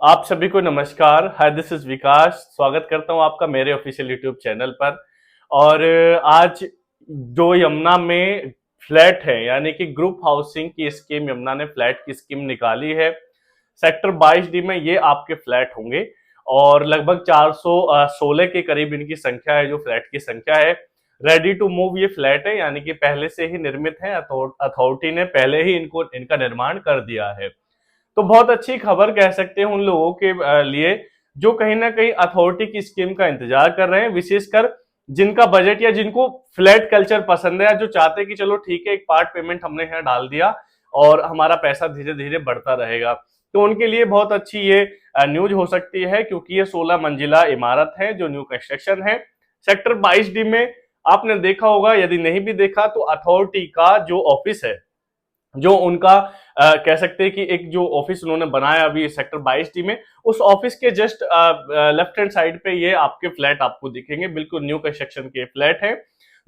आप सभी को नमस्कार। हाय, दिस इज विकास। स्वागत करता हूं आपका मेरे ऑफिशियल यूट्यूब चैनल पर। और आज जो यमुना में फ्लैट है, यानी कि ग्रुप हाउसिंग की स्कीम, यमुना ने फ्लैट की स्कीम निकाली है। सेक्टर 22D में ये आपके फ्लैट होंगे और लगभग 416 के करीब इनकी संख्या है, जो फ्लैट की संख्या है। रेडी टू मूव ये फ्लैट है, यानी कि पहले से ही निर्मित है। अथॉरिटी ने पहले ही इनका निर्माण कर दिया है। तो बहुत अच्छी खबर कह सकते हैं उन लोगों के लिए जो कहीं ना कहीं अथॉरिटी की स्कीम का इंतजार कर रहे हैं, विशेषकर जिनका बजट या जिनको फ्लैट कल्चर पसंद है, या जो चाहते हैं कि चलो ठीक है, एक पार्ट पेमेंट हमने यहाँ डाल दिया और हमारा पैसा धीरे धीरे बढ़ता रहेगा। तो उनके लिए बहुत अच्छी ये न्यूज हो सकती है, क्योंकि ये 16 मंजिला इमारत है जो न्यू कंस्ट्रक्शन है। सेक्टर 22D में आपने देखा होगा, यदि नहीं भी देखा तो अथॉरिटी का जो ऑफिस है, जो उनका कह सकते हैं कि एक जो ऑफिस उन्होंने बनाया अभी सेक्टर 22D में, उस ऑफिस के जस्ट लेफ्ट हैंड साइड पे ये आपके फ्लैट आपको दिखेंगे। बिल्कुल न्यू कंस्ट्रक्शन के फ्लैट है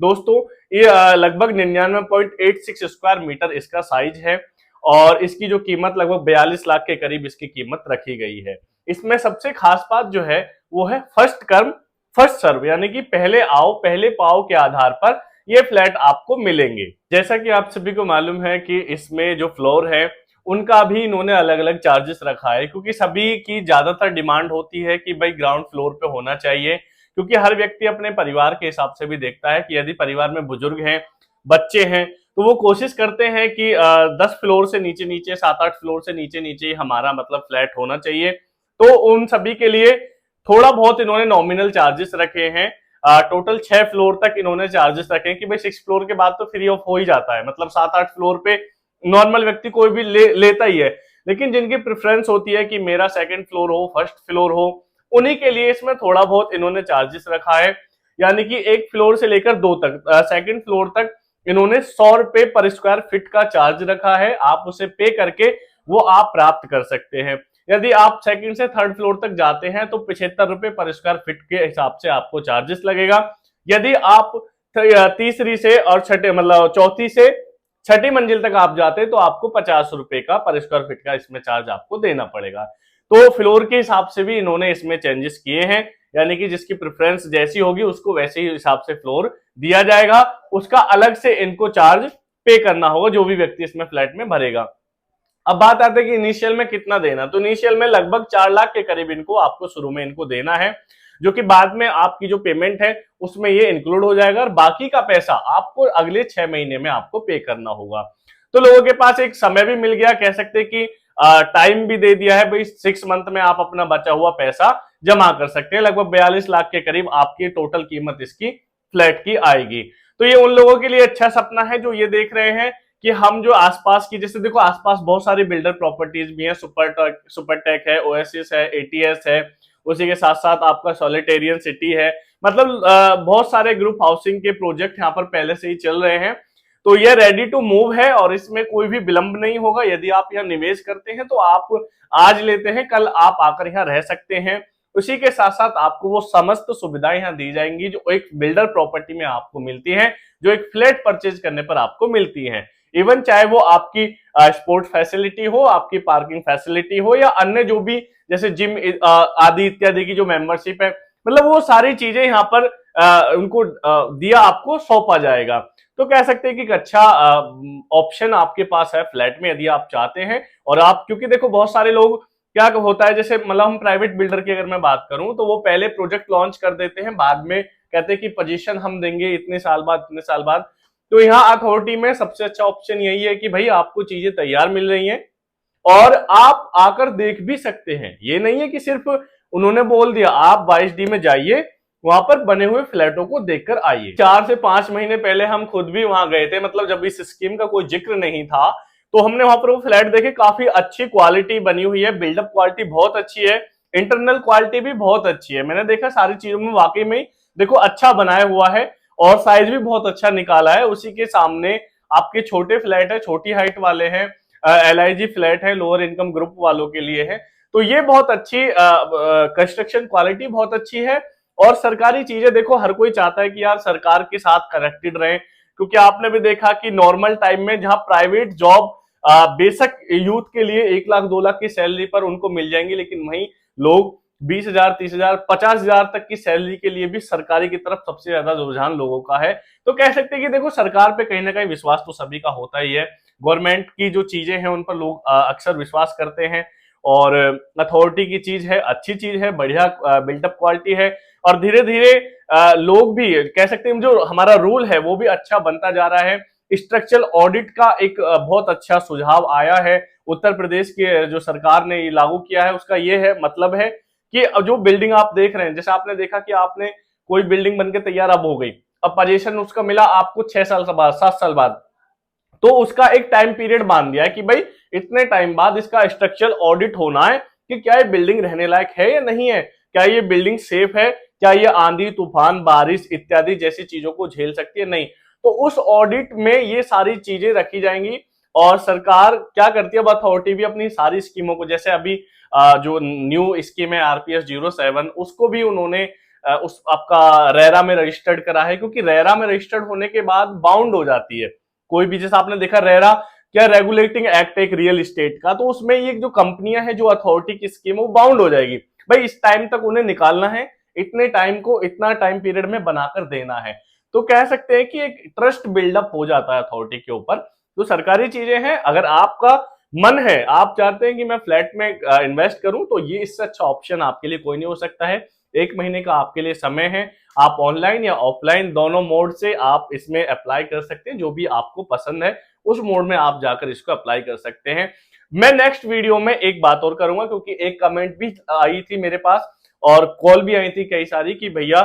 दोस्तों। ये लगभग 99.86 स्क्वायर मीटर इसका साइज है और इसकी जो कीमत लगभग 42 लाख के करीब इसकी कीमत रखी गई है। इसमें सबसे खास बात जो है वो है फर्स्ट कम फर्स्ट सर्व, यानी कि पहले आओ पहले पाओ के आधार पर ये फ्लैट आपको मिलेंगे। जैसा कि आप सभी को मालूम है कि इसमें जो फ्लोर है उनका भी इन्होंने अलग अलग चार्जेस रखा है, क्योंकि सभी की ज्यादातर डिमांड होती है कि भाई ग्राउंड फ्लोर पे होना चाहिए, क्योंकि हर व्यक्ति अपने परिवार के हिसाब से भी देखता है कि यदि परिवार में बुजुर्ग हैं, बच्चे हैं, तो वो कोशिश करते हैं कि 10 फ्लोर से नीचे नीचे, 7-8 फ्लोर से नीचे नीचे हमारा मतलब फ्लैट होना चाहिए। तो उन सभी के लिए थोड़ा बहुत इन्होंने नॉमिनल चार्जेस रखे हैं। टोटल 6 फ्लोर तक इन्होंने चार्जेस रखे हैं कि भाई 6 फ्लोर के बाद तो फ्री ऑफ हो ही जाता है, मतलब 7-8 फ्लोर पे नॉर्मल व्यक्ति कोई भी लेता ही है। लेकिन जिनकी प्रेफरेंस होती है कि मेरा सेकंड फ्लोर हो, फर्स्ट फ्लोर हो, उन्हीं के लिए इसमें थोड़ा बहुत इन्होंने चार्जेस रखा है। यानी कि 1 फ्लोर से लेकर 2 तक, सेकंड फ्लोर तक इन्होंने 100 रुपए पर स्क्वायर फीट का चार्ज रखा है। आप उसे पे करके वो आप प्राप्त कर सकते हैं। यदि आप सेकंड से थर्ड फ्लोर तक जाते हैं तो 75 रुपए पर स्क्वायर फीट के हिसाब से आपको चार्जेस लगेगा। यदि आप तीसरी से और छठे मतलब चौथी से छठी मंजिल तक आप जाते हैं तो आपको 50 रुपए का पर स्क्वायर फीट का इसमें चार्ज आपको देना पड़ेगा। तो फ्लोर के हिसाब से भी इन्होंने इसमें चेंजेस किए हैं, यानी कि जिसकी प्रेफरेंस जैसी होगी उसको वैसे ही हिसाब से फ्लोर दिया जाएगा। उसका अलग से इनको चार्ज पे करना होगा जो भी व्यक्ति इसमें फ्लैट में भरेगा। अब बात आती है कि इनिशियल में कितना देना, तो इनिशियल में लगभग 4 लाख के करीब इनको आपको शुरू में इनको देना है, जो कि बाद में आपकी जो पेमेंट है उसमें ये इंक्लूड हो जाएगा और बाकी का पैसा आपको अगले 6 महीने में आपको पे करना होगा। तो लोगों के पास एक समय भी मिल गया, कह सकते हैं कि टाइम भी दे दिया है भाई, 6 मंथ में आप अपना बचा हुआ पैसा जमा कर सकते हैं। लगभग 42 लाख के करीब आपकी टोटल कीमत इसकी फ्लैट की आएगी। तो ये उन लोगों के लिए अच्छा सपना है जो ये देख रहे हैं कि हम जो आसपास की, जैसे देखो आसपास बहुत सारी बिल्डर प्रॉपर्टीज भी हैं, सुपरटेक है, ओएसिस है, एटीएस है, उसी के साथ साथ आपका सॉलिटेरियन सिटी है। मतलब बहुत सारे ग्रुप हाउसिंग के प्रोजेक्ट यहाँ पर पहले से ही चल रहे हैं। तो ये रेडी टू मूव है और इसमें कोई भी विलंब नहीं होगा। यदि आप यहाँ निवेश करते हैं तो आप आज लेते हैं, कल आप आकर यहाँ रह सकते हैं। उसी के साथ साथ आपको वो समस्त सुविधाएं यहाँ दी जाएंगी जो एक बिल्डर प्रॉपर्टी में आपको मिलती हैं, जो एक फ्लैट परचेज करने पर आपको मिलती हैं। इवन चाहे वो आपकी स्पोर्ट फैसिलिटी हो, आपकी पार्किंग फैसिलिटी हो, या अन्य जो भी जैसे जिम आदि इत्यादि की जो मेंबरशिप है, मतलब वो सारी चीजें यहाँ पर उनको दिया आपको सौंपा जाएगा। तो कह सकते हैं कि एक अच्छा ऑप्शन आपके पास है फ्लैट में, यदि आप चाहते हैं। और आप, क्योंकि देखो बहुत सारे लोग क्या होता है, जैसे मतलब हम प्राइवेट बिल्डर की अगर मैं बात करूं तो वो पहले प्रोजेक्ट लॉन्च कर देते हैं, बाद में कहते हैं कि पोजीशन हम देंगे इतने साल बाद इतने साल बाद। तो यहाँ अथॉरिटी में सबसे अच्छा ऑप्शन यही है कि भाई आपको चीजें तैयार मिल रही हैं और आप आकर देख भी सकते हैं। ये नहीं है कि सिर्फ उन्होंने बोल दिया, आप 22D में जाइए, वहां पर बने हुए फ्लैटों को देखकर आइए। 4 से 5 महीने पहले हम खुद भी वहां गए थे, मतलब जब इस स्कीम का कोई जिक्र नहीं था, तो हमने वहां पर वो फ्लैट देखे। काफी अच्छी क्वालिटी बनी हुई है, बिल्डअप क्वालिटी बहुत अच्छी है, इंटरनल क्वालिटी भी बहुत अच्छी है। मैंने देखा सारी चीजों में वाकई में देखो अच्छा बनाया हुआ है और साइज भी बहुत अच्छा निकाला है। उसी के सामने आपके छोटे फ्लैट है, छोटी हाइट वाले हैं, LIG फ्लैट है, लोअर इनकम ग्रुप वालों के लिए है। तो ये बहुत अच्छी कंस्ट्रक्शन क्वालिटी बहुत अच्छी है। और सरकारी चीजें देखो, हर कोई चाहता है कि यार सरकार के साथ कनेक्टेड रहे, क्योंकि आपने भी देखा कि नॉर्मल टाइम में जहां प्राइवेट जॉब बेशक यूथ के लिए 1 लाख 2 लाख की सैलरी पर उनको मिल जाएंगी, लेकिन वहीं लोग 20,000 30,000 50,000 तक की सैलरी के लिए भी सरकारी की तरफ सबसे ज्यादा रुझान लोगों का है। तो कह सकते हैं कि देखो सरकार पे कहीं ना कहीं विश्वास तो सभी का होता ही है, गवर्नमेंट की जो चीजें हैं उन पर लोग अक्सर विश्वास करते हैं, और अथॉरिटी की चीज है, अच्छी चीज है, बढ़िया बिल्टअप क्वालिटी है, और धीरे धीरे लोग भी कह सकते हैं जो हमारा रूल है वो भी अच्छा बनता जा रहा है। स्ट्रक्चरल ऑडिट का एक बहुत अच्छा सुझाव आया है उत्तर प्रदेश के जो सरकार ने ये लागू किया है, उसका ये है मतलब है कि जो बिल्डिंग आप देख रहे हैं, जैसे आपने देखा कि आपने कोई बिल्डिंग बनके तैयार अब हो गई, अब पोजीशन उसका मिला आपको 6 साल बाद 7 साल बाद, तो उसका एक टाइम पीरियड मान दिया है कि भाई इतने टाइम बाद इसका स्ट्रक्चरल ऑडिट होना है कि क्या ये बिल्डिंग रहने लायक है या नहीं है, क्या ये बिल्डिंग सेफ है, क्या ये आंधी तूफान बारिश इत्यादि जैसी चीजों को झेल सकती है, नहीं। तो उस ऑडिट में ये सारी चीजें रखी जाएंगी, और सरकार क्या करती है, अथॉरिटी भी अपनी सारी स्कीमों को, जैसे अभी जो न्यू स्कीम है RPS 07, उसको भी उन्होंने उस आपका रेरा में रजिस्टर्ड करा है, क्योंकि रेरा में रजिस्टर्ड होने के बाद बाउंड हो जाती है कोई भी, जैसे आपने देखा रेरा क्या रेगुलेटिंग एक्ट एक रियल एस्टेट का, तो उसमें ये जो कंपनियां हैं जो अथॉरिटी की स्कीम है वो बाउंड हो जाएगी, भाई इस टाइम तक उन्हें निकालना है, इतने टाइम को इतना टाइम पीरियड में बनाकर देना है। तो कह सकते हैं कि एक ट्रस्ट बिल्डअप हो जाता है अथॉरिटी के ऊपर। तो सरकारी चीजें हैं, अगर आपका मन है, आप चाहते हैं कि मैं फ्लैट में इन्वेस्ट करूं, तो ये इससे अच्छा ऑप्शन आपके लिए कोई नहीं हो सकता है। 1 महीने का आपके लिए समय है, आप ऑनलाइन या ऑफलाइन दोनों मोड से आप इसमें अप्लाई कर सकते हैं, जो भी आपको पसंद है उस मोड में आप जाकर इसको अप्लाई कर सकते हैं। मैं नेक्स्ट वीडियो में एक बात और करूंगा, क्योंकि एक कमेंट भी आई थी मेरे पास और कॉल भी आई थी कई सारी कि भैया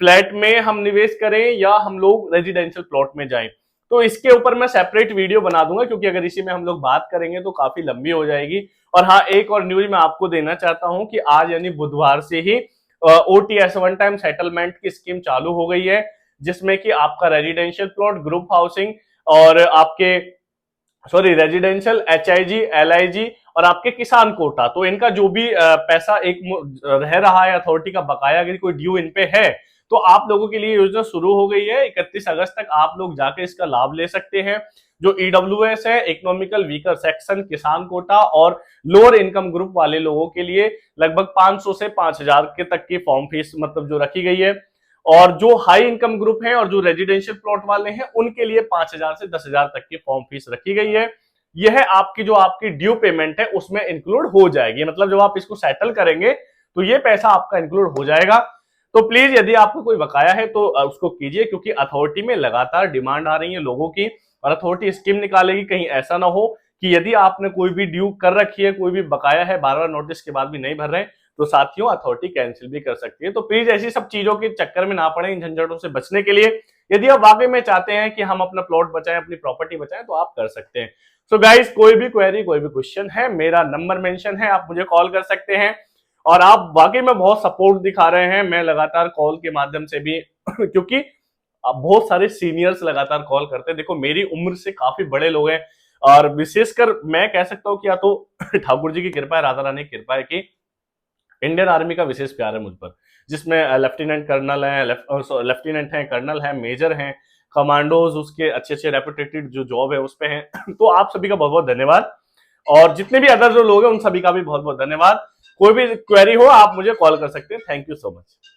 फ्लैट में हम निवेश करें या हम लोग रेजिडेंशियल प्लॉट में जाएं। तो इसके ऊपर मैं सेपरेट वीडियो बना दूंगा, क्योंकि अगर इसी में हम लोग बात करेंगे तो काफी लंबी हो जाएगी। और हाँ, एक और न्यूज मैं आपको देना चाहता हूं कि आज यानी बुधवार से ही OTS वन टाइम सेटलमेंट की स्कीम चालू हो गई है, जिसमें कि आपका रेजिडेंशियल प्लॉट, ग्रुप हाउसिंग और आपके रेजिडेंशियल HIG LIG और आपके किसान कोटा, तो इनका जो भी पैसा एक रह रहा है अथॉरिटी का बकाया, अगर कोई ड्यू इन पे है, तो आप लोगों के लिए योजना शुरू हो गई है। 31 अगस्त तक आप लोग जाके इसका लाभ ले सकते हैं। जो EWS है, इकोनॉमिकल वीकर सेक्शन, किसान कोटा और लोअर इनकम ग्रुप वाले लोगों के लिए लगभग 500 से 5,000 के तक की फॉर्म फीस मतलब जो रखी गई है, और जो हाई इनकम ग्रुप है और जो रेजिडेंशियल प्लॉट वाले हैं उनके लिए 5,000 से 10,000 तक की फॉर्म फीस रखी गई है। यह आपकी जो आपकी ड्यू पेमेंट है उसमें इंक्लूड हो जाएगी, मतलब जब आप इसको सेटल करेंगे तो ये पैसा आपका इंक्लूड हो जाएगा। तो प्लीज यदि आपको कोई बकाया है तो उसको कीजिए, क्योंकि अथॉरिटी में लगातार डिमांड आ रही है लोगों की, और अथॉरिटी स्कीम निकालेगी, कहीं ऐसा ना हो कि यदि आपने कोई भी ड्यू कर रखी है, कोई भी बकाया है, बार बार नोटिस के बाद भी नहीं भर रहे हैं, तो साथियों अथॉरिटी कैंसिल भी कर सकती है। तो प्लीज ऐसी सब चीजों के चक्कर में ना पड़े, इन झंझटों से बचने के लिए यदि आप वाकई में चाहते हैं कि हम अपना प्लॉट बचाएं, अपनी प्रॉपर्टी बचाएं, तो आप कर सकते हैं। सो गाइस, कोई भी क्वेरी, कोई भी क्वेश्चन है, मेरा नंबर मेंशन है, आप मुझे कॉल कर सकते हैं। और आप वाकई में बहुत सपोर्ट दिखा रहे हैं, मैं लगातार कॉल के माध्यम से भी क्योंकि अब बहुत सारे सीनियर्स लगातार कॉल करते हैं, देखो मेरी उम्र से काफी बड़े लोग हैं, और विशेषकर मैं कह सकता हूँ कि या तो ठाकुर जी की कृपा है, राधा रानी की कृपा है कि इंडियन आर्मी का विशेष प्यार है मुझ पर, जिसमें लेफ्टिनेंट कर्नल है, लेफ्टिनेंट है, कर्नल है, मेजर हैं, कमांडोज, उसके अच्छे अच्छे रेपुटेटेड जो जॉब है उस पे हैं। तो आप सभी का बहुत बहुत धन्यवाद, और जितने भी अदर जो लोग हैं उन सभी का भी बहुत बहुत धन्यवाद। कोई भी क्वेरी हो आप मुझे कॉल कर सकते हैं। Thank you so much.